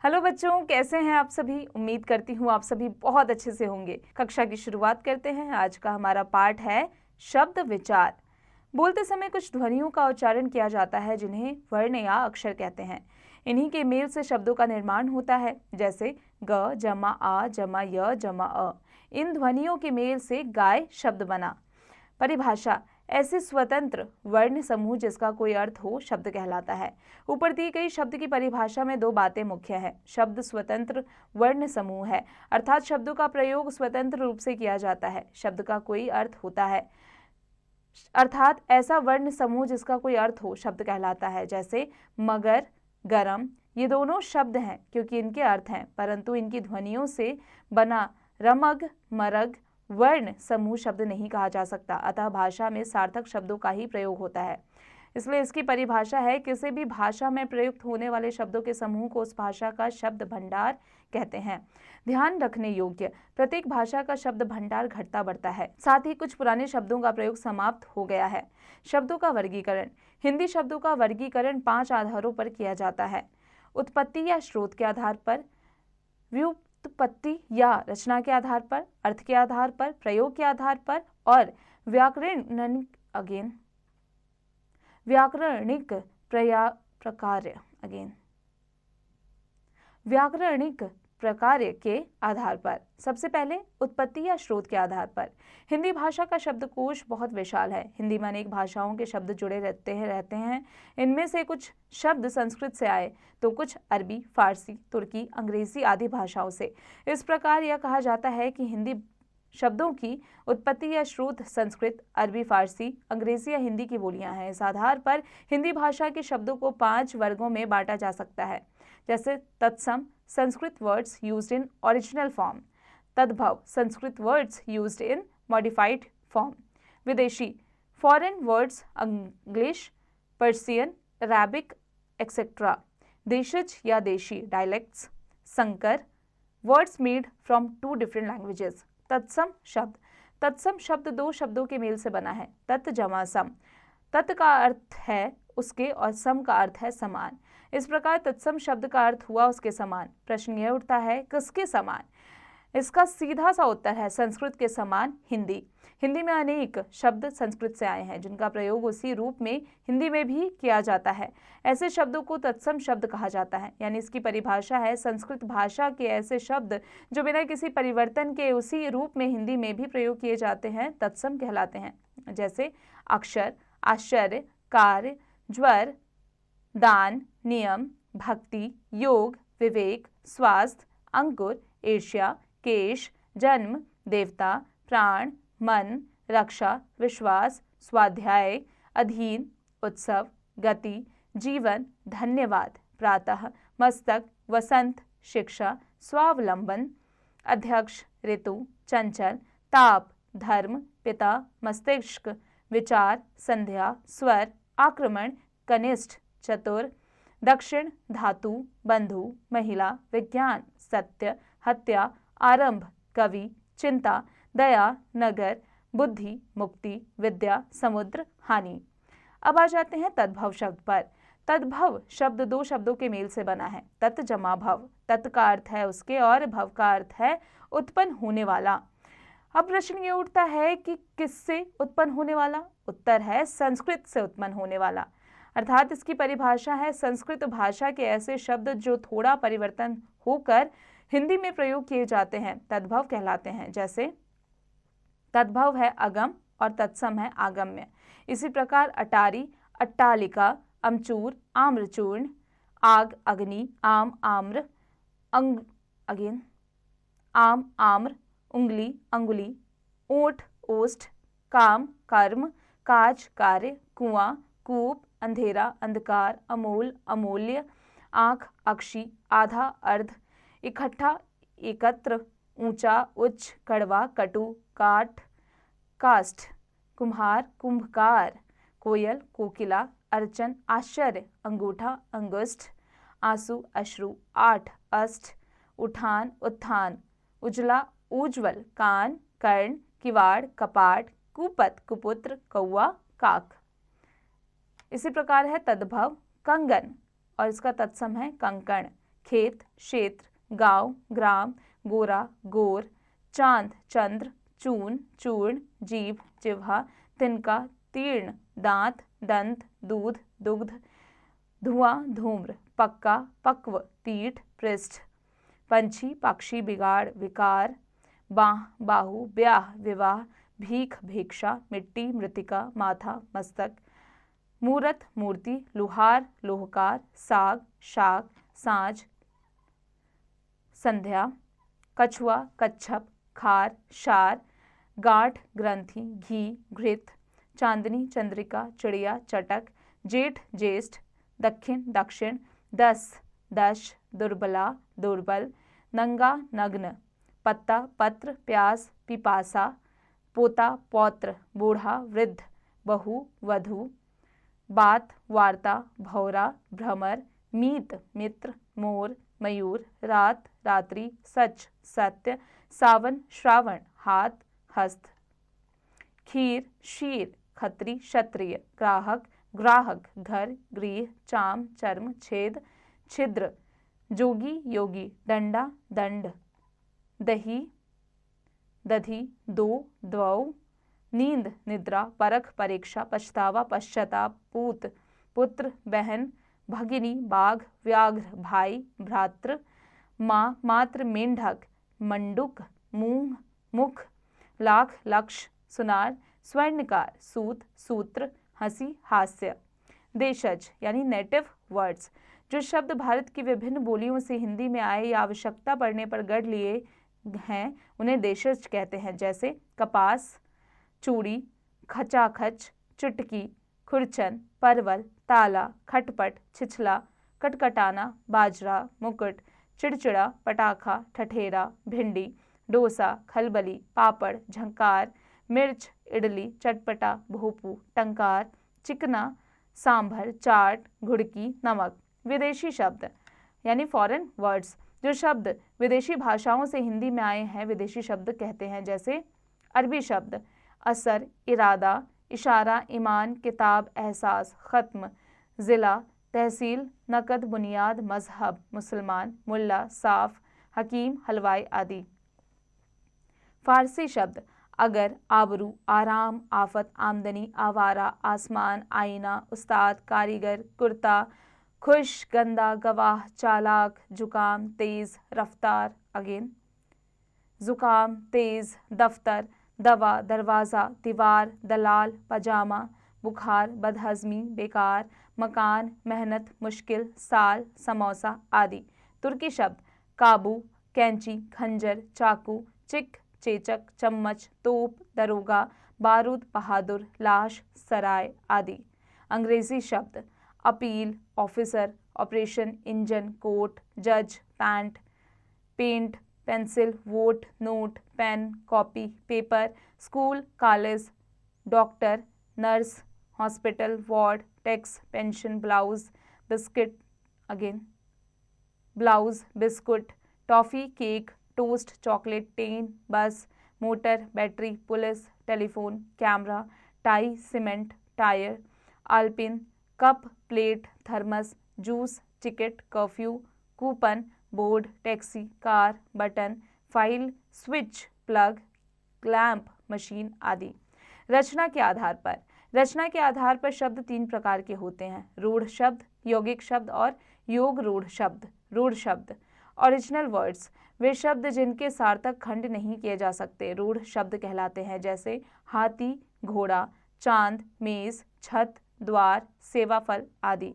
Hello बच्चों, कैसे हैं आप सभी। उम्मीद करती हूँ आप सभी बहुत अच्छे से होंगे। कक्षा की शुरुआत करते हैं। आज का हमारा पाठ है शब्द विचार। बोलते समय कुछ ध्वनियों का उच्चारण किया जाता है जिन्हें वर्ण या अक्षर कहते हैं। इन्हीं के मेल से शब्दों का निर्माण होता है, जैसे ग जमा आ जमा य जमा अ। इन ध्वनियों के मेल से गाय शब्द बना। परिभाषा: ऐसे स्वतंत्र वर्ण समूह जिसका कोई अर्थ हो शब्द कहलाता है। ऊपर दी गई शब्द की परिभाषा में दो बातें मुख्य है। शब्द स्वतंत्र वर्ण समूह है, अर्थात शब्दों का प्रयोग स्वतंत्र रूप से किया जाता है। शब्द का कोई अर्थ होता है, अर्थात ऐसा वर्ण समूह जिसका कोई अर्थ हो शब्द कहलाता है। जैसे मगर, गरम, ये दोनों शब्द हैं क्योंकि इनके अर्थ हैं, परंतु इनकी ध्वनियों से बना रमग, मरग वर्ण समूह शब्द नहीं कहा जा सकता। अतः भाषा में सार्थक शब्दों का ही प्रयोग होता है। इसलिए इसकी परिभाषा है, किसी भी भाषा में प्रयुक्त होने वाले शब्दों के समूह को उस भाषा का शब्द भंडार कहते हैं। ध्यान रखने योग्य: प्रत्येक भाषा का शब्द भंडार घटता बढ़ता है, साथ ही कुछ पुराने शब्दों का प्रयोग समाप्त हो गया है। शब्दों का वर्गीकरण: हिंदी शब्दों का वर्गीकरण 5 आधारों पर किया जाता है। उत्पत्ति या स्रोत के आधार पर, व्युत्पत्ति या रचना के आधार पर, अर्थ के आधार पर, प्रयोग के आधार पर और व्याकरणिक प्रकार्य के आधार पर। सबसे पहले उत्पत्ति या स्रोत के आधार पर। हिंदी भाषा का शब्दकोश बहुत विशाल है। हिंदी में अनेक भाषाओं के शब्द जुड़े रहते हैं। इनमें से कुछ शब्द संस्कृत से आए तो कुछ अरबी, फारसी, तुर्की, अंग्रेजी आदि भाषाओं से। इस प्रकार यह कहा जाता है कि हिंदी शब्दों की उत्पत्ति या स्रोत संस्कृत, अरबी, फारसी, अंग्रेजी या हिंदी की बोलियां हैं। इस आधार पर हिंदी भाषा के शब्दों को 5 वर्गों में बांटा जा सकता है, जैसे tatsam, Sanskrit words used in original form. Tadbhav, Sanskrit words used in modified form. Videshi, foreign words, English, Persian, Arabic etcetera. Deshaj या desi, dialects. Sankar, words made from 2 different languages. Tatsam शब्द: तत्सम शब्द 2 शब्दों के मेल से बना है, तत् जमा सम। तत् का अर्थ है उसके और सम का अर्थ है समान। इस प्रकार तत्सम शब्द का अर्थ हुआ उसके समान। प्रश्न यह उठता है, किसके समान? इसका सीधा सा उत्तर है संस्कृत के समान हिंदी। हिंदी में अनेक शब्द संस्कृत से आए हैं जिनका प्रयोग उसी रूप में हिंदी में भी किया जाता है। ऐसे शब्दों को तत्सम शब्द कहा जाता है। यानी इसकी परिभाषा है, संस्कृत भाषा के ऐसे शब्द जो बिना किसी परिवर्तन के उसी रूप में हिंदी में भी प्रयोग किए जाते हैं तत्सम कहलाते हैं। जैसे अक्षर, आश्चर्य, कार्य, ज्वर, दान, नियम, भक्ति, योग, विवेक, स्वास्थ्य, अंकुर, ईर्ष्या, केश, जन्म, देवता, प्राण, मन, रक्षा, विश्वास, स्वाध्याय, अधीन, उत्सव, गति, जीवन, धन्यवाद, प्रातः, मस्तक, वसंत, शिक्षा, स्वावलंबन, अध्यक्ष, ऋतु, चंचल, ताप, धर्म, पिता, मस्तिष्क, विचार, संध्या, स्वर, आक्रमण, कनिष्ठ, चतुर, दक्षिण, धातु, बंधु, महिला, विज्ञान, सत्य, हत्या, आरंभ, कवि, चिंता, दया, नगर, बुद्धि, मुक्ति, विद्या, समुद्र, हानि। अब आ जाते हैं तद्भव शब्द पर। तद्भव शब्द 2 शब्दों के मेल से बना है, तत् जमा भव। तत् का अर्थ है उसके और भव का अर्थ है उत्पन्न होने वाला। अब प्रश्न ये उठता है कि किससे उत्पन्न होने वाला? उत्तर है संस्कृत से उत्पन्न होने वाला। अर्थात इसकी परिभाषा है, संस्कृत भाषा के ऐसे शब्द जो थोड़ा परिवर्तन होकर हिंदी में प्रयोग किए जाते हैं तद्भव कहलाते हैं। जैसे तद्भव है अगम और तत्सम है आगम्य। इसी प्रकार अटारी, अट्टालिका, अमचूर, आम्रचूर्ण, आग, अग्नि, आम, आम्र, आम, आम्र, उंगली, अंगुली, ओठ, ओष्ठ, काम, कर्म, काज, कार्य, कुआं, कूप, अंधेरा, अंधकार, अमोल, अमूल्य, आंख, अक्षी, आधा, अर्ध, इकट्ठा, एकत्र, ऊंचा, उच्च, कड़वा, कटु, काठ, काष्ठ, कुम्हार, कुंभकार, कोयल, कोकिला, अर्चन, आश्चर्य, अंगूठा, अंगुष्ठ, आंसू, अश्रु, आठ, अष्ट, उठान, उत्थान, उजला, उज्ज्वल, कान, कर्ण, किवाड़, कपाट, कुपत, कुपुत्र, कौआ, काक। इसी प्रकार है तद्भव कंगन और इसका तत्सम है कंकण, खेत, क्षेत्र, गांव, ग्राम, गोरा, गोर, चांद, चंद्र, चून, चूर्ण, जीभ, जिह्वा, तिनका, तीर्ण, दांत, दंत, दूध, दुग्ध, धुआं, धूम्र, पक्का, पक्व, पीठ, पृष्ठ, पंछी, पक्षी, बिगाड़, विकार, बाह, बाहु, ब्याह, विवाह, भीख, भिक्षा, मिट्टी, मृतिका, माथा, मस्तक, मूरत, मूर्ति, लुहार, लोहकार, साग, शाक, साँझ, संध्या, कछुआ, कच्छप, खार, शार, गांठ, ग्रंथि, घी, घृत, चांदनी, चंद्रिका, चिड़िया, चटक, जेठ, ज्येष्ठ, दक्षिण, दक्षिण, दस, दश, दुर्बला, दुर्बल, नंगा, नग्न, पत्ता, पत्र, प्यास, पिपासा, पोता, पौत्र, बूढ़ा, वृद्ध, बहु, वधू, बात, वार्ता, भौरा, भ्रमर, मीत, मित्र, मोर, मयूर, रात, रात्रि, सच, सत्य, सावन, श्रावण, हाथ, हस्त, खीर, शीर, खत्री, क्षत्रिय, ग्राहक, ग्राहक, घर, गृह, चाम, चर्म, छेद, छिद्र, जोगी, योगी, डंडा, दंड, दही, दधि, दो, द्वौ, नींद, निद्रा, परख, परीक्षा, पछतावा, पश्चाताप, पूत, पुत्र, बहन, भगिनी, बाघ, व्याघ्र, भाई, भ्रातृ, माँ, मात्र, मेंढक, मंडूक, मूंग, मुख, लाख, लक्ष, सुनार, स्वर्णकार, सूत, सूत्र, हंसी, हास्य। देशज यानी नेटिव वर्ड्स, जो शब्द भारत की विभिन्न बोलियों से हिंदी में आए या आवश्यकता पड़ने पर गढ़ लिए हैं उन्हें देशज कहते हैं, जैसे कपास, चूड़ी, खचाखच, चुटकी, खुरचन, परवल, ताला, खटपट, छिछला, कटकटाना, बाजरा, मुकुट, चिड़चिड़ा, पटाखा, ठठेरा, भिंडी, डोसा, खलबली, पापड़, झंकार, मिर्च, इडली, चटपटा, भोपू, टंकार, चिकना, सांभर, चाट, घुड़की, नमक। विदेशी शब्द यानी फॉरेन वर्ड्स, जो शब्द विदेशी भाषाओं से हिंदी में आए हैं विदेशी शब्द कहते हैं, जैसे अरबी शब्द असर, इरादा, इशारा, ईमान, किताब, एहसास, खत्म, ज़िला, तहसील, नकद, बुनियाद, मजहब, मुसलमान, मुल्ला, साफ, हकीम, हलवाई आदि। फारसी शब्द अगर, आबरू, आराम, आफत, आमदनी, आवारा, आसमान, आईना, उस्ताद, कारीगर, कुर्ता, खुश, गंदा, गवाह, चालाक, जुकाम, तेज, रफ्तार, अगेन, जुकाम, तेज, दफ्तर, दवा, दरवाज़ा, दीवार, दलाल, पजामा, बुखार, बदहज़मी, बेकार, मकान, मेहनत, मुश्किल, साल, समोसा आदि। तुर्की शब्द काबू, कैंची, खंजर, चाकू, चिक, चेचक, चम्मच, तोप, दरोगा, बारूद, बहादुर, लाश, सराय आदि। अंग्रेजी शब्द appeal, officer, operation, engine, court, जज, pant, paint, pencil, vote, note, pen, copy, paper, school, college, doctor, nurse, hospital, ward, tax, pension, blouse, biscuit, again blouse, biscuit, toffee, cake, toast, chocolate, train, bus, motor, battery, police, telephone, camera, tie, cement, tyre, आल्पिन, cup, plate, thermos, juice, ticket, curfew, coupon, board, taxi, car, button, file, switch, plug, lamp, machine आदि। रचना के आधार पर, रचना के आधार पर शब्द तीन प्रकार के होते हैं, रूढ़ शब्द, यौगिक शब्द और योग रूढ़ शब्द। रूढ़ शब्द ओरिजिनल वर्ड्स, वे शब्द जिनके सार्थक खंड नहीं किए जा सकते रूढ़ शब्द कहलाते हैं, जैसे हाथी, घोड़ा, चांद, मेज, छत, द्वार, सेवाफल आदि।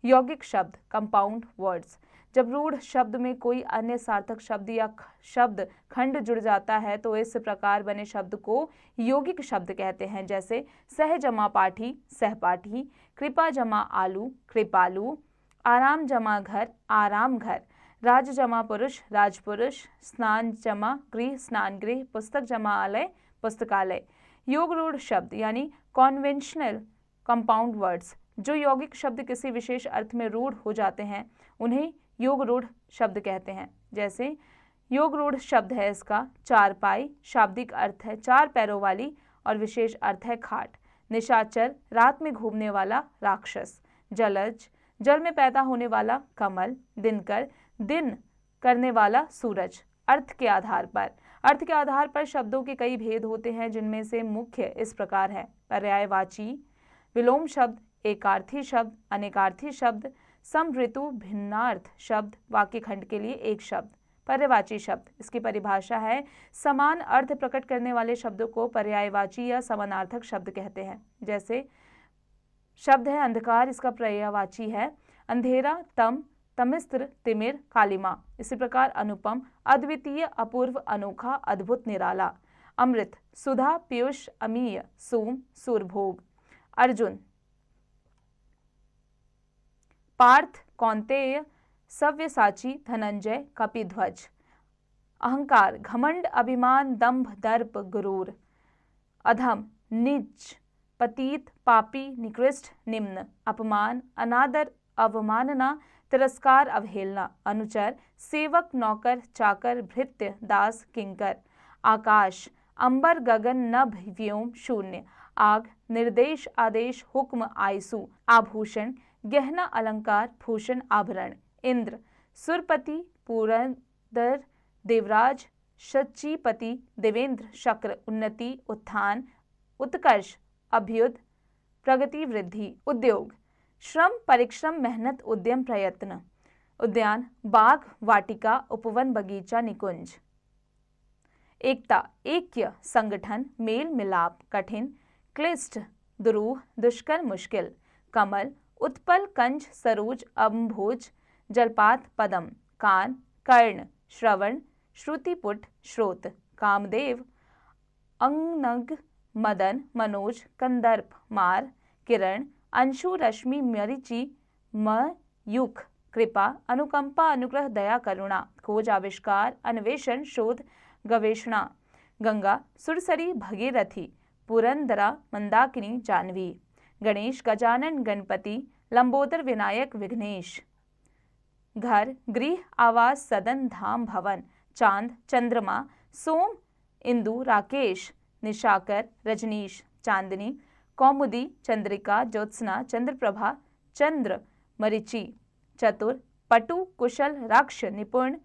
यौगिक शब्द कंपाउंड वर्ड्स, जब रूढ़ शब्द में कोई अन्य सार्थक शब्द या शब्द खंड जुड़ जाता है तो इस प्रकार बने शब्द को यौगिक शब्द कहते हैं, जैसे सह जमा पाठी, सहपाठी, कृपा जमा आलू, कृपालु, आराम जमा घर, आराम घर, राज जमा पुरुष, राजपुरुष, स्नान जमा गृह, स्नान गृह, पुस्तक जमा आलय, पुस्तकालय। योग रूढ़ शब्द यानी कॉन्वेंशनल कंपाउंड वर्ड्स, जो यौगिक शब्द किसी विशेष अर्थ में रूढ़ हो जाते हैं उन्हें योग रूढ़ शब्द कहते हैं। जैसे योग रूढ़ शब्द है इसका चारपाई, शाब्दिक अर्थ है चार पैरों वाली और विशेष अर्थ है खाट। निशाचर, रात में घूमने वाला राक्षस। जलज, जल में पैदा होने वाला कमल। दिनकर, दिन करने वाला सूरज। अर्थ के आधार पर शब्दों के कई भेद होते हैं, जिनमें से मुख्य इस प्रकार है: पर्यायवाची, विलोम शब्द, एकार्थी शब्द, अनेकार्थी शब्द, सम ऋतु भिन्नार्थ शब्द, वाक्य खंड के लिए एक शब्द। पर्यायवाची शब्द, इसकी परिभाषा है समान अर्थ प्रकट करने वाले शब्दों को पर्यायवाची या समानार्थक शब्द कहते हैं। जैसे शब्द है अंधकार, इसका पर्यायवाची है अंधेरा, तम, तमिस्त्र, तिमिर, कालिमा। इसी प्रकार अनुपम, अद्वितीय, अपूर्व, अनोखा, अद्भुत, निराला। अमृत, सुधा, पीयूष, अमीय, सोम, सुरभोग। अर्जुन, पार्थ, कौंतेय, सव्यसाची, धनंजय, कपिध्वज। अहंकार, घमंड, अभिमान, दंभ, दर्प, गुरूर। अधम, नीच, पतित, पापी, निकृष्ट, निम्न। अपमान, अनादर, अवमानना, तिरस्कार, अवहेलना। अनुचर, सेवक, नौकर, चाकर, भृत्य, दास, किंकर। आकाश, अंबर, गगन, नभ, व्योम, शून्य। आग, निर्देश, आदेश, हुक्म, आयसु। आभूषण, गहना, अलंकार, भूषण, आभरण। इंद्र, सुरपति, पुरंदर, देवराज, शचीपति, देवेंद्र, शक्र। उन्नति, उत्थान, उत्कर्ष, अभ्युदय, प्रगति, वृद्धि। उद्योग, श्रम, परिश्रम, मेहनत, उद्यम, प्रयत्न। उद्यान, बाग, वाटिका, उपवन, बगीचा, निकुंज। एकता, ऐक्य, संगठन, मेल मिलाप, कठिन, क्लिष्ट, दुरूह, दुष्कर, मुश्किल। कमल, उत्पल, कंज, सरोज, अम्भोज, जलपात, पदम। कान, कर्ण, श्रवण, श्रुतिपुट, श्रोत। कामदेव, अंगनग, मदन, मनोज, कंदर्प, मार, किरण, अंशु, रश्मि, मरीचि, मयूख। कृपा, अनुकंपा, अनुग्रह, दया, करुणा। खोज, आविष्कार, अन्वेषण, शोध, गवेषणा। गंगा, सुरसरी, भगीरथी, पुरंदरा, मंदाकिनी, जाह्नवी। गणेश, गजानन, गणपति, लंबोदर, विनायक, विघ्नेश। घर, गृह, आवास, सदन, धाम, भवन। चांद, चंद्रमा, सोम, इंदु, राकेश, निशाकर, रजनीश। चांदनी, कौमुदी, चंद्रिका, ज्योत्सना, चंद्रप्रभा, चंद्र, मरीचि। चतुर, पटु, कुशल, रक्ष, निपुण,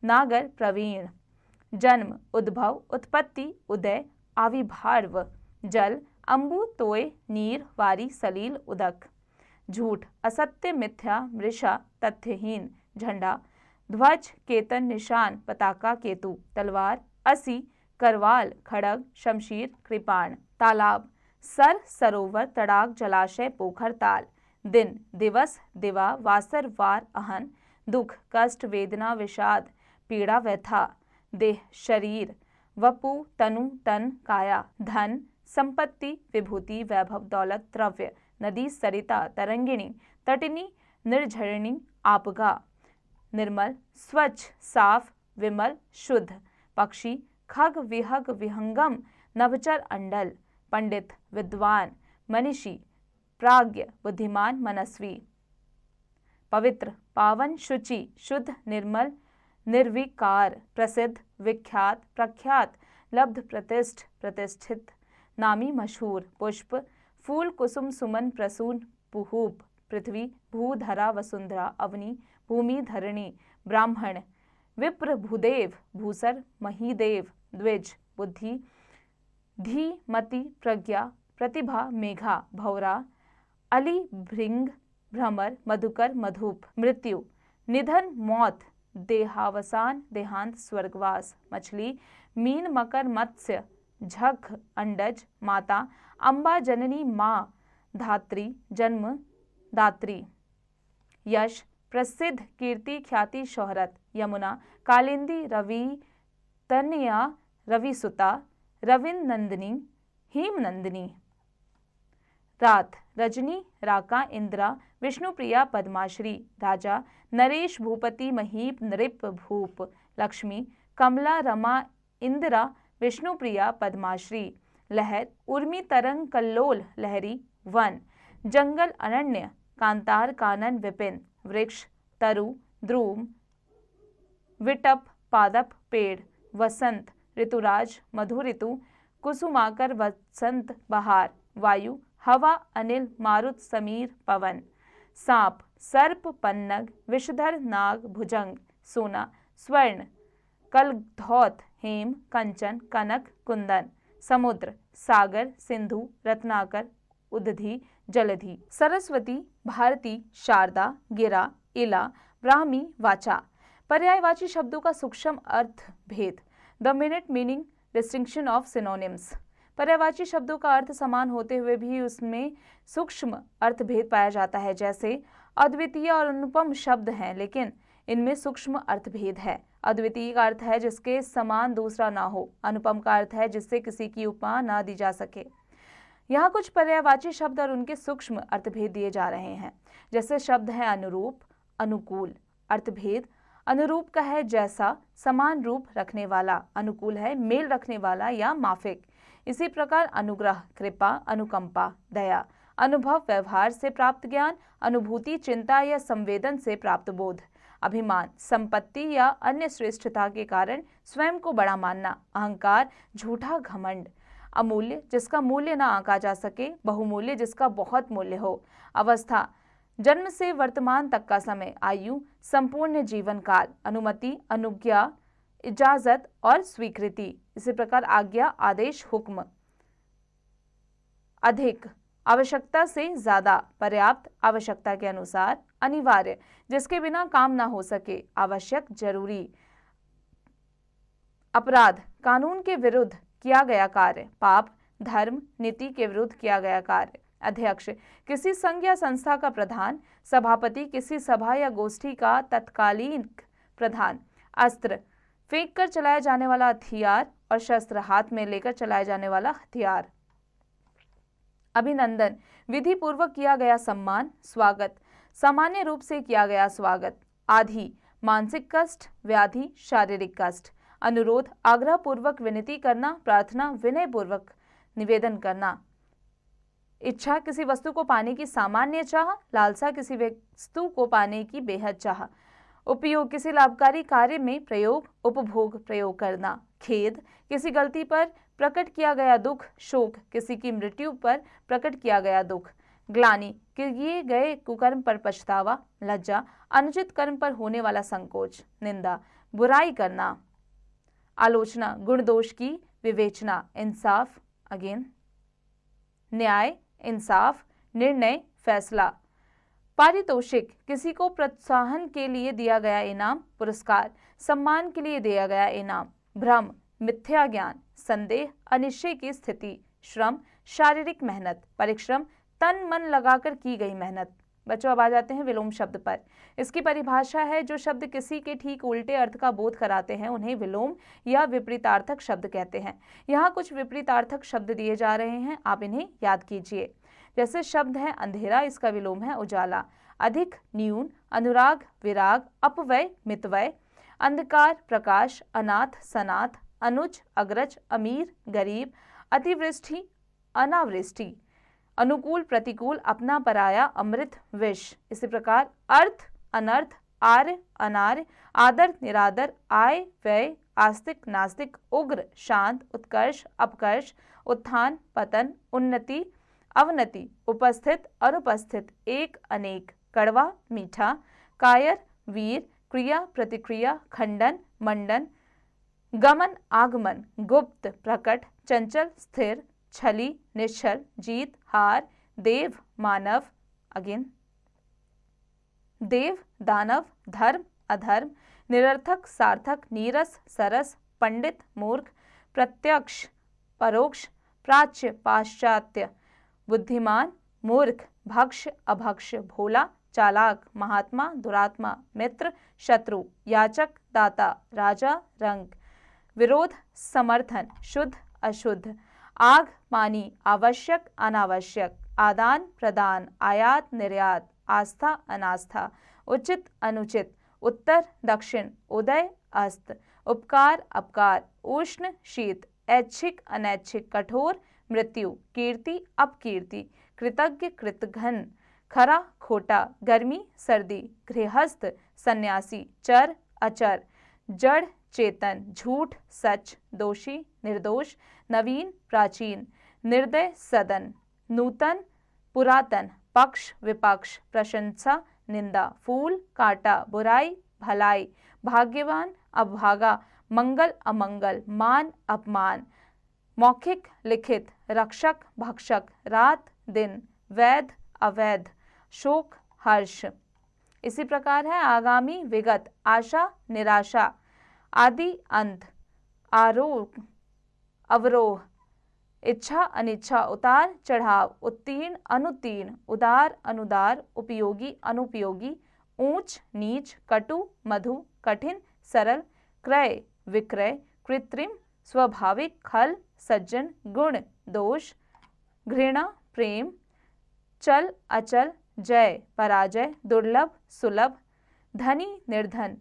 नागर, प्रवीण। जन्म, उद्भव, उत्पत्ति, उदय, आविर्भाव। जल, अंबु, तोय, नीर, वारी, सलील, उदक। झूठ, असत्य, मिथ्या, मृषा, तथ्यहीन। झंडा, ध्वज, केतन, निशान, पताका, केतु। तलवार, असी, करवाल, खड़ग, शमशीर, कृपाण। तालाब, सर, सरोवर, तड़ाग, जलाशय, पोखर, ताल। दिन, दिवस, दिवा, वासर, वार, अहन। दुख, कष्ट, वेदना, विषाद, पीड़ा, व्यथा। देह, शरीर, वपु, तनु, तन, काया। धन, संपत्ति, विभूति, वैभव, दौलत, द्रव्य। नदी, सरिता, तरंगिणी, तटिनी, निर्झरिणी, आपगा। निर्मल, स्वच्छ, साफ, विमल, शुद्ध। पक्षी, खग, विहग, विहंगम, नभचर, अंडल। पंडित, विद्वान, मनीषी, प्राज्ञ, बुद्धिमान, मनस्वी। पवित्र, पावन, शुचि, शुद्ध, निर्मल, निर्विकार। प्रसिद्ध, विख्यात, प्रख्यात, लब्ध, प्रतिष्ठ, प्रतिष्ठित। नामी, मशहूर। पुष्प, फूल, कुसुम, सुमन, प्रसून, पुहूप। पृथ्वी, भू, धरा, वसुंधरा, अवनी, भूमि, धरणी। ब्राह्मण, विप्र, भूदेव, भूसर, महीदेव। द्विज, बुद्धि, धी, मति, प्रज्ञा, प्रतिभा, मेघा। भौरा, अली, भृंग, भ्रमर, मधुकर, मधुप। मृत्यु, निधन, मौत, देहावसान, देहांत, स्वर्गवास। मछली, मीन, मकर, मत्स्य, झग, अंडज, माता। अम्बा, जननी, माँ। धात्री, जन्म, दात्री। यश, प्रसिद्ध, कीर्ति, ख्याति, शोहरत। यमुना, कालिंदी, रवि, तनया, रविसुता, रविन नंदिनी, हेमनंदिनी। रात, रजनी, राका, इंदिरा, विष्णुप्रिया, पद्माश्री। राजा, नरेश, भूपति, महीप, नृप, भूप। लक्ष्मी, कमला, रमा, इंदिरा, विष्णुप्रिया, पद्माश्री। लहर, उर्मी, तरंग, कल्लोल, लहरी। वन, जंगल, अरण्य, कांतार, कानन, विपिन। वृक्ष, तरु, द्रुम, विटप, पादप, पेड़। वसंत, ऋतुराज, मधु ऋतु, कुसुमाकर, वसंत, बहार। वायु, हवा, अनिल, मारुत, समीर, पवन। सांप, सर्प, पन्नग, विषधर, नाग, भुजंग। सोना, स्वर्ण, कलधौत, हेम, कंचन, कनक, कुंदन, समुद्र, सागर, सिंधु, रत्नाकर, उदधि, जलधि। सरस्वती, भारती, शारदा, गिरा, इला, ब्राह्मी, वाचा। पर्यायवाची शब्दों का सूक्ष्म अर्थ भेद। The minute meaning distinction of synonyms. पर्यायवाची शब्दों का अर्थ समान होते हुए भी उसमें सूक्ष्म अर्थ भेद पाया जाता है। जैसे अद्वितीय और अनुपम शब्द हैं, लेकिन इनमें सूक्ष्म अर्थ भेद है। अद्वितीय का अर्थ है जिसके समान दूसरा ना हो। अनुपम का अर्थ है जिससे किसी की उपमा ना दी जा सके। यहाँ कुछ पर्यायवाची शब्द और उनके सूक्ष्म अर्थभेद दिए जा रहे हैं। जैसे शब्द है अनुरूप, अनुकूल। अर्थभेद, अनुरूप का है जैसा, समान रूप रखने वाला। अनुकूल है मेल रखने वाला या माफिक। इसी प्रकार अनुग्रह, कृपा, अनुकंपा, दया। अनुभव, व्यवहार से प्राप्त ज्ञान। अनुभूति, चिंता या संवेदन से प्राप्त बोध। अभिमान, संपत्ति या अन्य श्रेष्ठता के कारण स्वयं को बड़ा मानना। अहंकार, झूठा घमंड। अमूल्य, जिसका मूल्य ना आंका जा सके। बहुमूल्य, जिसका बहुत मूल्य हो। अवस्था, जन्म से वर्तमान तक का समय। आयु, संपूर्ण जीवन काल। अनुमति, अनुज्ञा, इजाजत और स्वीकृति। इसी प्रकार आज्ञा, आदेश, हुक्म। अधिक, आवश्यकता से ज्यादा। पर्याप्त, आवश्यकता के अनुसार। अनिवार्य, जिसके बिना काम ना हो सके। आवश्यक, जरूरी। अपराध, कानून के विरुद्ध किया गया कार्य। पाप, धर्म, नीति के विरुद्ध किया गया कार्य। अध्यक्ष, किसी संघ या संस्था का प्रधान। सभापति, किसी सभा या गोष्ठी का तत्कालीन प्रधान। अस्त्र, फेंक कर चलाया जाने वाला हथियार और शस्त्र, हाथ में लेकर चलाया जाने वाला हथियार। अभिनंदन, विधि पूर्वक किया गया सम्मान। स्वागत, सामान्य रूप से किया गया स्वागत। आधि, मानसिक कष्ट, व्याधि, शारीरिक कष्ट। अनुरोध, आग्रह पूर्वक विनती करना, प्रार्थना, विनय पूर्वक निवेदन करना। इच्छा, किसी वस्तु को पाने की सामान्य चाह। लालसा, किसी वस्तु को पाने की बेहद चाह। उपयोग, किसी लाभकारी कार्य में प्रयोग, उपभोग, प्रयोग करना। खेद, किसी गलती पर प्रकट किया गया दुख। शोक, किसी की मृत्यु पर प्रकट किया गया दुख। ग्लानि, किए गए कुकर्म पर पछतावा। लज्जा, अनुचित कर्म पर होने वाला संकोच। निंदा, बुराई करना। आलोचना, गुण दोष की विवेचना। इंसाफ, अगेन। न्याय, इंसाफ। निर्णय, फैसला। पारितोषिक, किसी को प्रोत्साहन के लिए दिया गया इनाम, पुरस्कार। सम्मान के लिए दिया गया इनाम। भ्रम, मिथ्या ज्ञान। संदेह, अनिश्चय की स्थिति। श्रम, शारीरिक मेहनत। परिश्रम, तन मन लगाकर की गई मेहनत। बच्चों, अब आ जाते हैं विलोम शब्द पर। इसकी परिभाषा है, जो शब्द किसी के ठीक उल्टे अर्थ का बोध कराते हैं उन्हें विलोम या विपरीतार्थक शब्द कहते हैं। यहाँ कुछ विपरीतार्थक शब्द दिए जा रहे हैं, आप इन्हें याद कीजिए। जैसे शब्द है अंधेरा, इसका विलोम है उजाला। अधिक, न्यून। अनुराग, विराग। अपव्यय, मितव्यय। अंधकार, प्रकाश। अनाथ, सनाथ। अनुज, अग्रज। अमीर, गरीब। अतिवृष्टि, अनावृष्टि। अनुकूल, प्रतिकूल। अपना, पराया। अमृत, विष। इसी प्रकार अर्थ, अनर्थ। आर्य, अनार्य। आदर, निरादर। आय, व्यय। आस्तिक, नास्तिक। उग्र, शांत। उत्कर्ष, अपकर्ष। उत्थान, पतन। उन्नति, अवनति। उपस्थित, अनुपस्थित। एक, अनेक। कड़वा, मीठा। कायर, वीर। क्रिया, प्रतिक्रिया। खंडन, मंडन। गमन, आगमन। गुप्त, प्रकट। चंचल, स्थिर। छली, निश्चल। जीत, हार। देव, मानव, अगेन। देव, दानव। धर्म, अधर्म। निरर्थक, सार्थक। नीरस, सरस। पंडित, मूर्ख। प्रत्यक्ष, परोक्ष। प्राच्य, पाश्चात्य। बुद्धिमान, मूर्ख। भक्ष, अभक्ष। भोला, चालाक। महात्मा, दुरात्मा। मित्र, शत्रु। याचक, दाता। राजा, रंग। विरोध, समर्थन। शुद्ध, अशुद्ध। आग, पानी। आवश्यक, अनावश्यक। आदान, प्रदान। आयात, निर्यात। आस्था, अनास्था। उचित, अनुचित। उत्तर, दक्षिण। उदय, अस्त। उपकार, अपकार। उष्ण, शीत। ऐच्छिक, अनैच्छिक। कठोर, मृत्यु। कीर्ति, अपकीर्ति। कृतज्ञ, कृतघ्न। खरा, खोटा। गर्मी, सर्दी। गृहस्थ, सन्यासी। चर, अचर। जड़, चेतन। झूठ, सच। दोषी, निर्दोष। नवीन, प्राचीन। निर्दय, सदन। नूतन, पुरातन। पक्ष, विपक्ष। प्रशंसा, निंदा। फूल, कांटा। बुराई, भलाई। भाग्यवान अभागा, मंगल अमंगल, मान अपमान, मौखिक लिखित, रक्षक भक्षक, रात दिन, वैध अवैध, शोक हर्ष। इसी प्रकार है आगामी विगत, आशा निराशा, आदि अंत, आरोह अवरोह, इच्छा अनिच्छा, उतार चढ़ाव, उत्तीर्ण अनुत्तीर्ण, उदार अनुदार, उपयोगी अनुपयोगी, ऊंच नीच, कटु मधु, कठिन सरल, क्रय विक्रय, कृत्रिम स्वाभाविक, खल सज्जन, गुण दोष, घृणा प्रेम, चल अचल, जय पराजय, दुर्लभ सुलभ, धनी निर्धन,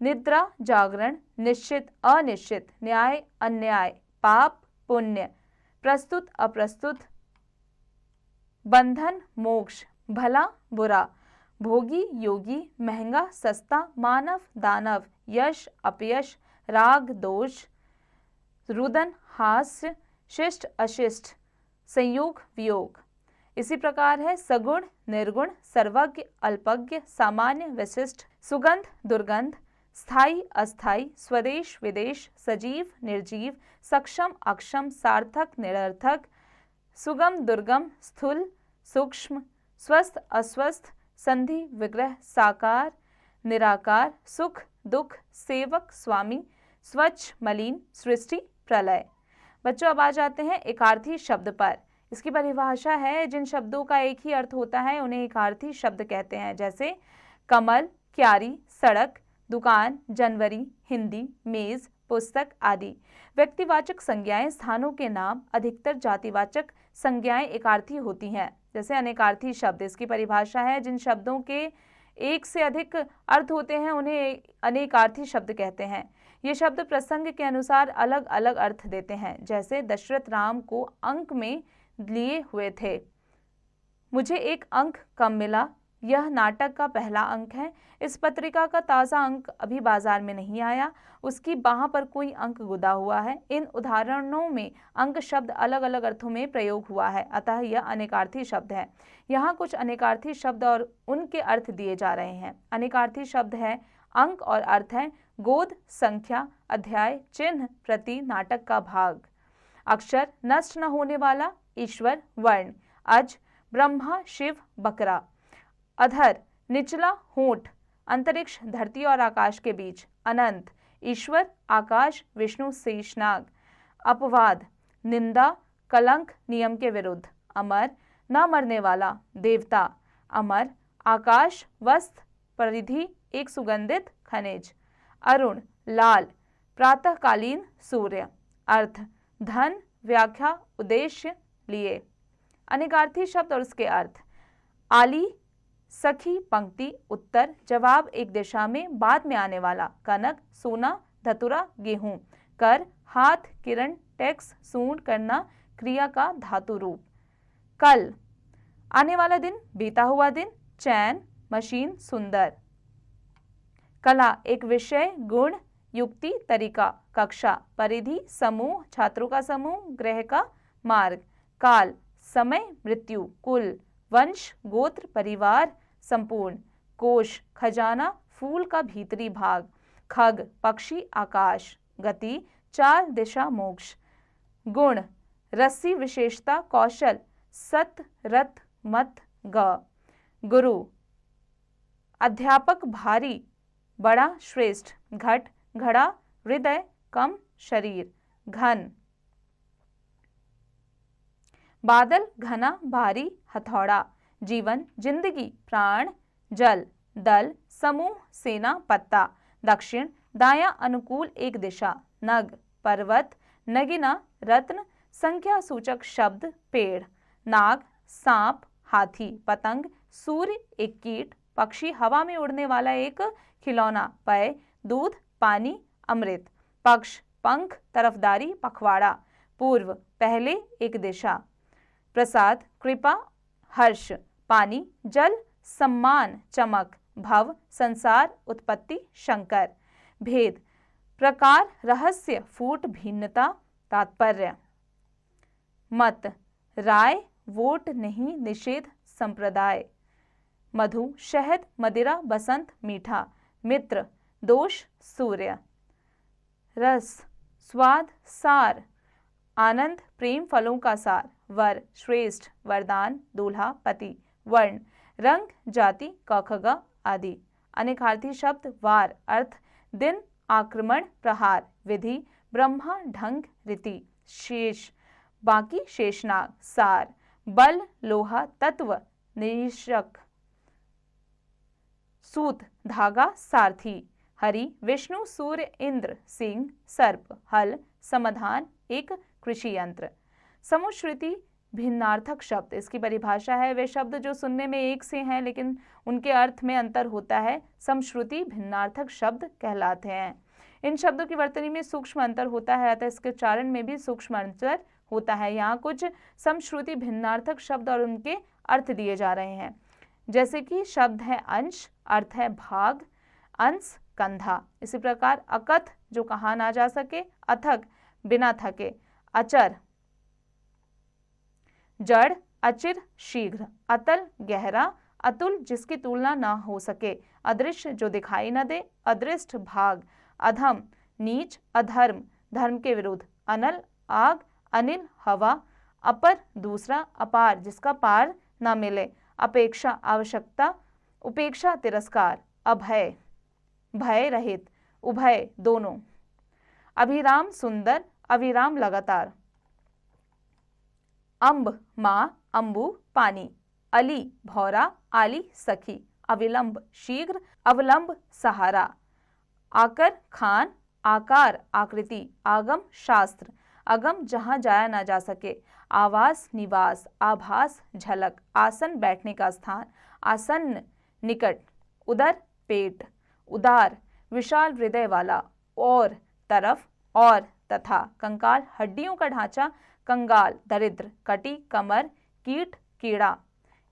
निद्रा जागरण, निश्चित अनिश्चित, न्याय अन्याय, पाप पुण्य, प्रस्तुत अप्रस्तुत, बंधन मोक्ष, भला बुरा, भोगी योगी, महंगा सस्ता, मानव दानव, यश अपयश, राग दोष, रुदन हास्य, शिष्ट अशिष्ट, संयोग वियोग। इसी प्रकार है सगुण निर्गुण, सर्वज्ञ अल्पज्ञ, सामान्य विशिष्ट, सुगंध दुर्गंध, स्थायी अस्थायी, स्वदेश विदेश, सजीव निर्जीव, सक्षम अक्षम, सार्थक निरर्थक, सुगम दुर्गम, स्थूल सूक्ष्म, स्वस्थ अस्वस्थ, संधि विग्रह, साकार निराकार, सुख दुख, सेवक स्वामी, स्वच्छ मलिन, सृष्टि प्रलय। बच्चों अब आ जाते हैं एकार्थी शब्द पर। इसकी परिभाषा है जिन शब्दों का एक ही अर्थ होता है उन्हें एकार्थी शब्द कहते हैं, जैसे कमल, क्यारी, सड़क, दुकान, जनवरी, हिंदी, मेज, पुस्तक आदि। व्यक्तिवाचक संज्ञाएं, स्थानों के नाम, अधिकतर जातिवाचक संज्ञाएं एकार्थी होती हैं। जैसे अनेकार्थी शब्द, इसकी परिभाषा है जिन शब्दों के एक से अधिक अर्थ होते हैं उन्हें अनेकार्थी शब्द कहते हैं। ये शब्द प्रसंग के अनुसार अलग अलग अर्थ देते हैं। जैसे दशरथ राम को अंक में लिए हुए थे, मुझे एक अंक कम मिला, यह नाटक का पहला अंक है, इस पत्रिका का ताज़ा अंक अभी बाजार में नहीं आया, उसकी बाह पर कोई अंक गुदा हुआ है। इन उदाहरणों में अंक शब्द अलग अलग अर्थों में प्रयोग हुआ है, अतः यह अनेकार्थी शब्द है। यहाँ कुछ अनेकार्थी शब्द और उनके अर्थ दिए जा रहे हैं। अनेकार्थी शब्द है अंक और अर्थ है गोद, संख्या, अध्याय, चिन्ह, प्रति, नाटक का भाग, अक्षर, नष्ट न होने वाला, ईश्वर, वर्ण, अज, ब्रह्मा, शिव, बकरा, अधर, निचला, होंठ, अंतरिक्ष, धरती और आकाश के बीच, अनंत, ईश्वर, आकाश, विष्णु, शेषनाग, अपवाद, निंदा, कलंक, नियम के विरुद्ध, अमर, न मरने वाला, देवता, अमर, आकाश, वस्त्र, परिधि, एक सुगंधित खनिज, अरुण, लाल, प्रातःकालीन सूर्य, अर्थ, धन, व्याख्या, उद्देश्य, लिए। अनेकार्थी शब्द और उसके अर्थ, आली, सखी, पंक्ति, उत्तर, जवाब, एक दिशा में, बाद में आने वाला, कनक, सोना, धतुरा, गेहूं, कर, हाथ, किरण, टैक्स, सूंड, करना, क्रिया का धातु रूप, कल, आने वाला दिन, बीता हुआ दिन, चैन, मशीन, सुंदर, कला, एक विषय, गुण, युक्ति, तरीका, कक्षा, परिधि, समूह, छात्रों का समूह, ग्रह का मार्ग, काल, समय, मृत्यु, कुल, वंश, गोत्र, परिवार, संपूर्ण, कोश, खजाना, फूल का भीतरी भाग, खग, पक्षी, आकाश, गति, चाल, दिशा, मोक्ष, गुण, रस्सी, विशेषता, कौशल, सत, रत, मत, ग, गुरु, अध्यापक, भारी, बड़ा, श्रेष्ठ, घट, घड़ा, हृदय, कम, शरीर, घन, बादल, घना, भारी, हथौड़ा, जीवन, जिंदगी, प्राण, जल, दल, समूह, सेना, पत्ता, दक्षिण, दायां, अनुकूल, एक दिशा, नग, पर्वत, नगीना, रत्न, संख्या सूचक शब्द, पेड़, नाग, सांप, हाथी, पतंग, सूर्य, एक कीट, पक्षी, हवा में उड़ने वाला एक खिलौना, पेय, दूध, पानी, अमृत, पक्ष, पंख, तरफदारी, पखवाड़ा, पूर्व, पहले, एक दिशा, प्रसाद, कृपा, हर्ष, पानी, जल, सम्मान, चमक, भव, संसार, उत्पत्ति, शंकर, भेद, प्रकार, रहस्य, फूट, भिन्नता, तात्पर्य, मत, राय, वोट नहीं, निषेध, संप्रदाय, मधु, शहद, मदिरा, बसंत, मीठा, मित्र, दोष सूर्य, रस स्वाद सार, आनंद प्रेम फलों का सार, वर श्रेष्ठ वरदान दूल्हा पति, वर्ण रंग जाति क ख ग आदि। अनेकार्थी शब्द वार अर्थ दिन आक्रमण प्रहार, विधि ब्रह्मा ढंग रीति, शेष बाकी शेषनाग, सार बल लोहा तत्व निरीक्षक, सूत धागा सारथी, हरि विष्णु सूर्य इंद्र सिंह सर्प, हल समाधान एक कृषि यंत्र। समुश्रुति भिन्नार्थक शब्द, इसकी परिभाषा है वे शब्द जो सुनने में एक से हैं लेकिन उनके अर्थ में अंतर होता है, समश्रुति भिन्नार्थक शब्द कहलाते हैं। इन शब्दों की वर्तनी में सूक्ष्म अंतर होता है, अतः इसके उच्चारण में भी सूक्ष्म अंतर होता है। यहाँ कुछ समश्रुति भिन्नार्थक शब्द और उनके अर्थ दिए जा रहे हैं, जैसे कि शब्द है अंश, अर्थ है भाग, अंश कंधा। इसी प्रकार अकथ जो कहा ना जा सके, अथक बिना थके, अचर जड़, अचिर शीघ्र, अतल गहरा, अतुल जिसकी तुलना ना हो सके, अदृश्य जो दिखाई न दे, अदृष्ट भाग, अधम नीच, अधर्म धर्म के विरुद्ध, अनल आग, अनिल हवा, अपर दूसरा, अपार जिसका पार न मिले, अपेक्षा आवश्यकता, उपेक्षा तिरस्कार, अभय भय रहित, उभय दोनों, अभिराम सुंदर, अविराम लगातार, अम्ब माँ, अम्बु पानी, अली भौरा, आली सखी, अविलंब शीघ्र, अवलंब सहारा, आकर खान, आकार आकृति, आगम शास्त्र, अगम जहाँ जाया ना जा सके, आवास निवास, आभास झलक, आसन बैठने का स्थान, आसन्न निकट, उदर पेट, उदार विशाल हृदय वाला, और तरफ और तथा, कंकाल हड्डियों का ढांचा, कंगाल दरिद्र, कटी कमर, कीट कीड़ा।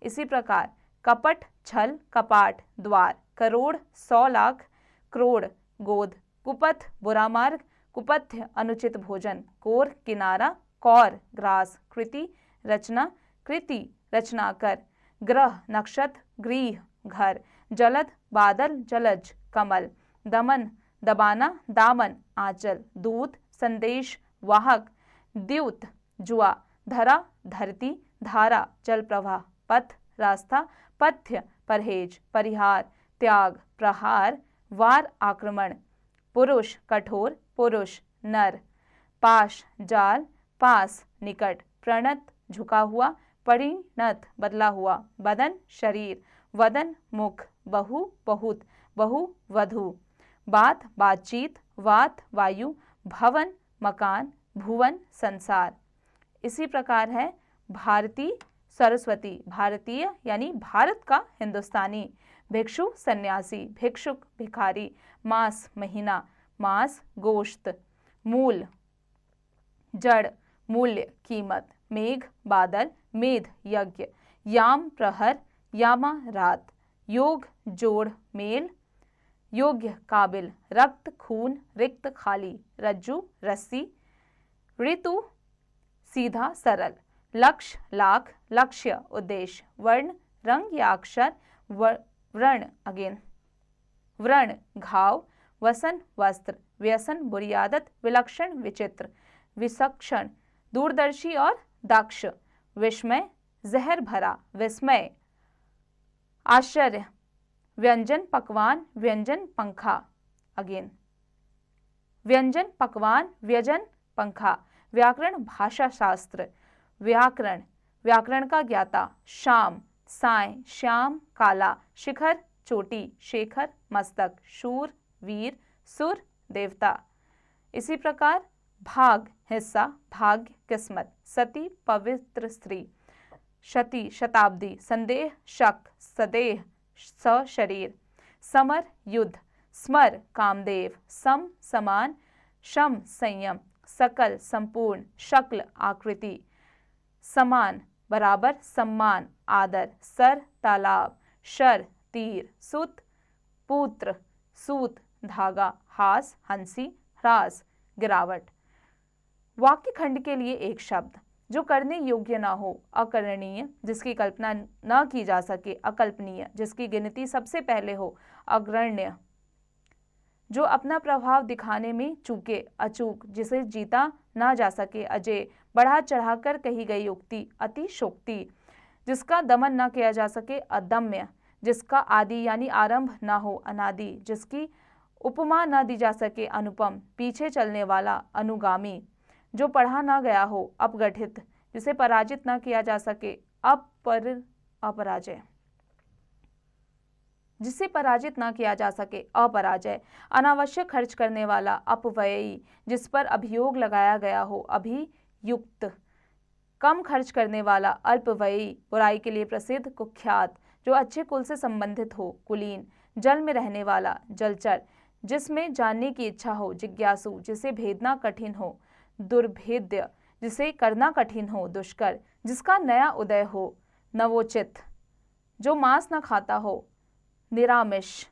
इसी प्रकार कपट छल, कपाट द्वार, करोड़ 100 लाख, क्रोड़ गोद, कुपथ बुरा मार्ग, कुपथ्य अनुचित भोजन, कोर किनारा, कौर ग्रास, कृति रचना, कृति रचनाकर, ग्रह नक्षत्र, गृह घर, जलद बादल, जलज कमल, दमन दबाना, दामन आंचल, दूत संदेश वाहक, द्यूत जुआ, धरा धरती, धारा जल प्रवाह, पथ रास्ता, पथ्य परहेज, परिहार त्याग, प्रहार वार आक्रमण, पुरुष कठोर, पुरुष नर, पाश जाल, पास निकट, प्रणत झुका हुआ, परिणत बदला हुआ, बदन शरीर, वदन मुख, बहु बहुत, बहु वधु, बात बातचीत, वात वायु, भवन मकान, भुवन संसार। इसी प्रकार है भारती सरस्वती, भारतीय यानी भारत का हिंदुस्तानी, भिक्षु सन्यासी, भिक्षुक भिखारी, मास महीना, मास गोश्त, मूल जड़ मूल्य कीमत, मेघ बादल, मेध यज्ञ, याम प्रहर, यामा रात, योग जोड़ मेल, योग्य काबिल, रक्त खून, रिक्त खाली, रज्जु रस्सी, ऋतु सीधा सरल, लक्ष्य लाख, लक्ष्य उद्देश्य, वर्ण रंग या अक्षर, व्रण अगेन, व्रण घाव, वसन वस्त्र, व्यसन बुरी आदत, विलक्षण विचित्र, विचक्षण दूरदर्शी और दक्ष, विस्मय जहर भरा, विस्मय आश्चर्य, व्यंजन पकवान, व्यंजन पंखा अगेन, व्यंजन पकवान, व्यंजन पंखा, व्याकरण भाषा शास्त्र, व्याकरण व्याकरण का ज्ञाता, शाम साय, श्याम काला, शिखर चोटी, शेखर मस्तक, शूर वीर, सुर देवता। इसी प्रकार भाग हिस्सा, भाग्य किस्मत, सती पवित्र स्त्री, शती शताब्दी, संदेह शक, सदेह सशरीर, समर युद्ध, स्मर कामदेव, सम समान, शम संयम, सकल संपूर्ण, शक्ल आकृति, समान बराबर, सम्मान आदर, सर तालाब, शर तीर, सुत पुत्र, सूत धागा, हास हंसी, ह्रास गिरावट। वाक्य खंड के लिए एक शब्द जो करने योग्य ना हो, अकरणीय जिसकी कल्पना न की जा सके, अकल्पनीय जिसकी गिनती सबसे पहले हो, अग्रण्य जो अपना प्रभाव दिखाने में चूके, अचूक, जिसे जीता ना जा सके, अजय, बढ़ा चढ़ाकर कही गई उक्ति, अतिशोक्ति, जिसका दमन ना किया जा सके, अदम्य, जिसका आदि यानी आरंभ ना हो, अनादि, जिसकी उपमा ना दी जा सके, अनुपम, पीछे चलने वाला, अनुगामी, जो पढ़ा ना गया हो, अपगठित, जिसे पराजित ना किया जा सके, अपराजय, जिसे पराजित ना किया जा सके, अपराजय, अनावश्यक खर्च करने वाला, अपव्ययी, जिस पर अभियोग लगाया गया हो, अभियुक्त, कम खर्च करने वाला, अल्पव्ययी, बुराई के लिए प्रसिद्ध, कुख्यात, जो अच्छे कुल से संबंधित हो, कुलीन, जल में रहने वाला, जलचर, जिसमें जानने की इच्छा हो, जिज्ञासु, जिसे भेदना कठिन हो, दुर्भेद्य, जिसे करना कठिन हो, दुष्कर, जिसका नया उदय हो, नवोचित, जो मांस न खाता हो, निरामिष,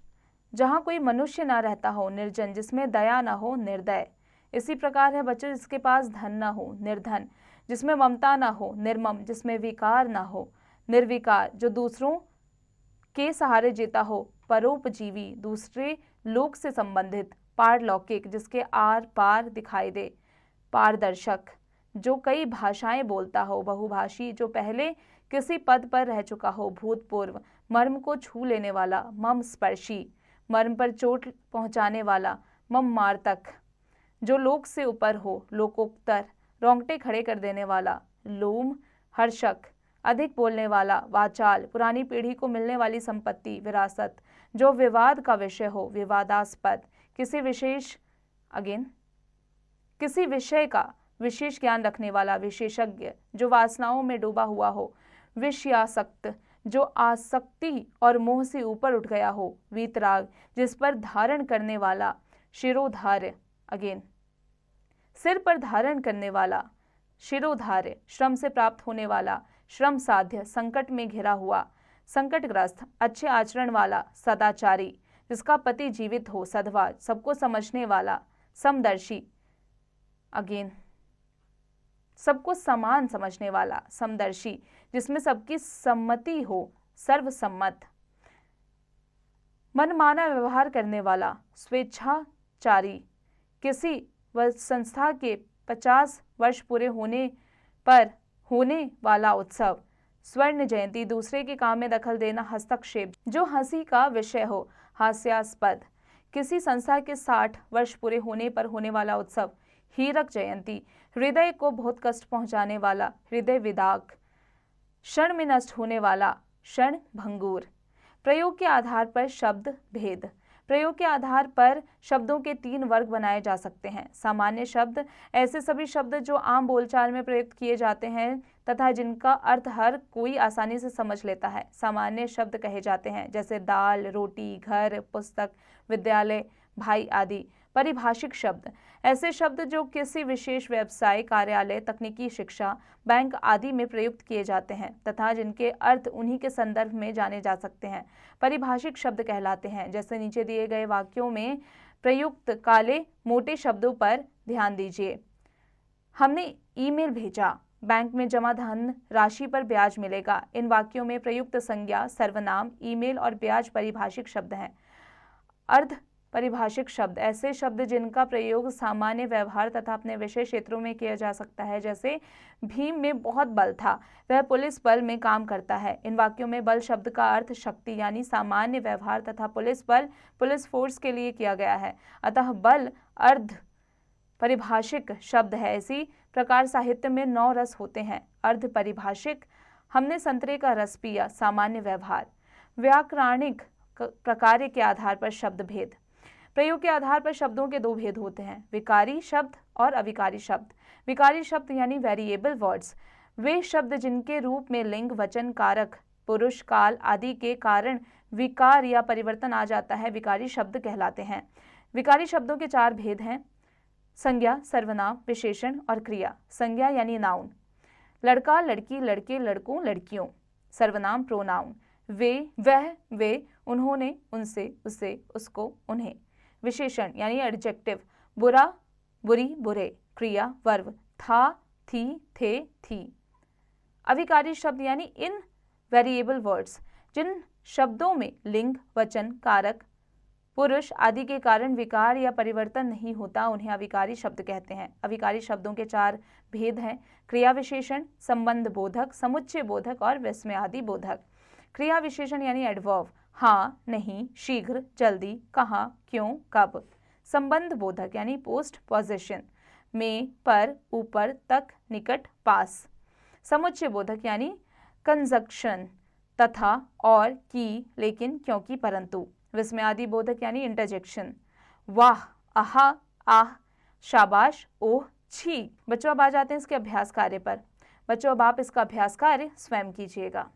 जहाँ कोई मनुष्य न रहता हो, निर्जन, जिसमें दया न हो, निर्दय। इसी प्रकार है बच्चों जिसके पास धन न हो, निर्धन, जिसमें ममता न हो, निर्मम, जिसमें विकार न हो, निर्विकार, जो दूसरों के सहारे जीता हो, परोपजीवी, दूसरे लोक से संबंधित, पारलौकिक, जिसके आर पार दिखाई दे, पारदर्शक, जो कई भाषाएं बोलता हो, बहुभाषी, जो पहले किसी पद पर रह चुका हो, भूतपूर्व, मर्म को छू लेने वाला, मम स्पर्शी, मर्म पर चोट पहुंचाने वाला, मम मार्तक, जो लोक से ऊपर हो, लोकोत्तर, रोंगटे खड़े कर देने वाला, लोम हर्षक, अधिक बोलने वाला, वाचाल, पुरानी पीढ़ी को मिलने वाली संपत्ति, विरासत, जो विवाद का विषय हो, विवादास्पद, किसी विषय का विशेष ज्ञान रखने वाला, विशेषज्ञ, जो वासनाओं में डूबा हुआ हो, विषयासक्त, जो आसक्ति और मोह से ऊपर उठ गया हो, वीतराग, जिस पर धारण करने वाला, शिरोधार्य, सिर पर धारण करने वाला, शिरोधार्य, श्रम से प्राप्त होने वाला, श्रम साध्य, संकट में घिरा हुआ, संकटग्रस्त, अच्छे आचरण वाला, सदाचारी, जिसका पति जीवित हो, सद्भाव, सबको समझने वाला, समदर्शी, सबको समान समझने वाला, समदर्शी, जिसमें सबकी सम्मति हो, सर्वसम्मत, मनमाना व्यवहार करने वाला, स्वेच्छाचारी, किसी संस्था के 50 वर्ष पूरे होने पर होने वाला उत्सव, स्वर्ण जयंती, दूसरे के काम में दखल देना, हस्तक्षेप, जो हंसी का विषय हो, हास्यास्पद, किसी संस्था के 60 वर्ष पूरे होने पर होने वाला उत्सव, हीरक जयंती, हृदय को बहुत कष्ट पहुंचाने वाला, हृदय विदाक, क्षण में नष्ट होने वाला, क्षण भंगुर। प्रयोग के आधार पर शब्द भेद। प्रयोग के आधार पर शब्दों के 3 वर्ग बनाए जा सकते हैं। सामान्य शब्द, ऐसे सभी शब्द जो आम बोलचाल में प्रयुक्त किए जाते हैं तथा जिनका अर्थ हर कोई आसानी से समझ लेता है, सामान्य शब्द कहे जाते हैं, जैसे दाल, रोटी, घर, पुस्तक, विद्यालय, भाई आदि। परिभाषिक शब्द, ऐसे शब्द जो किसी विशेष व्यवसाय, कार्यालय, तकनीकी शिक्षा, बैंक आदि में प्रयुक्त किए जाते हैं तथा जिनके अर्थ उन्हीं के संदर्भ में जाने जा सकते हैं, परिभाषिक शब्द कहलाते हैं। जैसे नीचे दिए गए वाक्यों में प्रयुक्त काले मोटे शब्दों पर ध्यान दीजिए। हमने ईमेल भेजा, बैंक में जमा धन राशि पर ब्याज मिलेगा। इन वाक्यों में प्रयुक्त संज्ञा, सर्वनाम, ईमेल और ब्याज परिभाषिक शब्द हैं। अर्ध परिभाषिक शब्द, ऐसे शब्द जिनका प्रयोग सामान्य व्यवहार तथा अपने विषय क्षेत्रों में किया जा सकता है। जैसे भीम में बहुत बल था, वह पुलिस बल में काम करता है। इन वाक्यों में बल शब्द का अर्थ शक्ति यानी सामान्य व्यवहार तथा पुलिस बल पुलिस फोर्स के लिए किया गया है, अतः बल अर्ध परिभाषिक शब्द है। इसी प्रकार साहित्य में 9 रस होते हैं। अर्ध परिभाषिक, हमने संतरे का रस पिया, सामान्य व्यवहार। व्याकरणिक प्रकार के आधार पर शब्द भेद। प्रयोग के आधार पर शब्दों के 2 भेद होते हैं, विकारी शब्द और अविकारी शब्द। विकारी शब्द यानी वेरिएबल वर्ड्स, वे शब्द जिनके रूप में लिंग, वचन, कारक, पुरुष, काल आदि के कारण विकार या परिवर्तन आ जाता है, विकारी शब्द कहलाते हैं। विकारी शब्दों के 4 भेद हैं, संज्ञा, सर्वनाम, विशेषण और क्रिया। संज्ञा यानी नाउन, लड़का, लड़की, लड़के, लड़कों, लड़कियों। सर्वनाम प्रोनाउन, वे, वह, वे, उन्होंने, उनसे, उसे, उसको, उन्हें। विशेषण यानी एडजेक्टिव, बुरा, बुरी, बुरे। क्रिया वर्ब, था, थी, थे, थी। अविकारी शब्द यानी इन वेरिएबल वर्ड्स, जिन शब्दों में लिंग, वचन, कारक, पुरुष आदि के कारण विकार या परिवर्तन नहीं होता, उन्हें अविकारी शब्द कहते हैं। अविकारी शब्दों के 4 भेद हैं: क्रिया विशेषण, संबंध बोधक, समुच्चय बोधक और विस्मयादि बोधक। क्रिया विशेषण यानी एडवर्ब: हाँ, नहीं, शीघ्र, जल्दी, कहाँ, क्यों, कब। संबंध बोधक यानी पोस्ट पोजीशन: में, पर, ऊपर, तक, निकट, पास। समुच्चय बोधक यानी कंजक्शन: तथा, और, की, लेकिन, क्योंकि, परंतु। विस्मयादि बोधक यानी इंटरजेक्शन: वाह, आहा, आह, शाबाश, ओह, छी। बच्चों अब आ जाते हैं इसके अभ्यास कार्य पर। बच्चों अब आप इसका अभ्यास कार्य स्वयं कीजिएगा।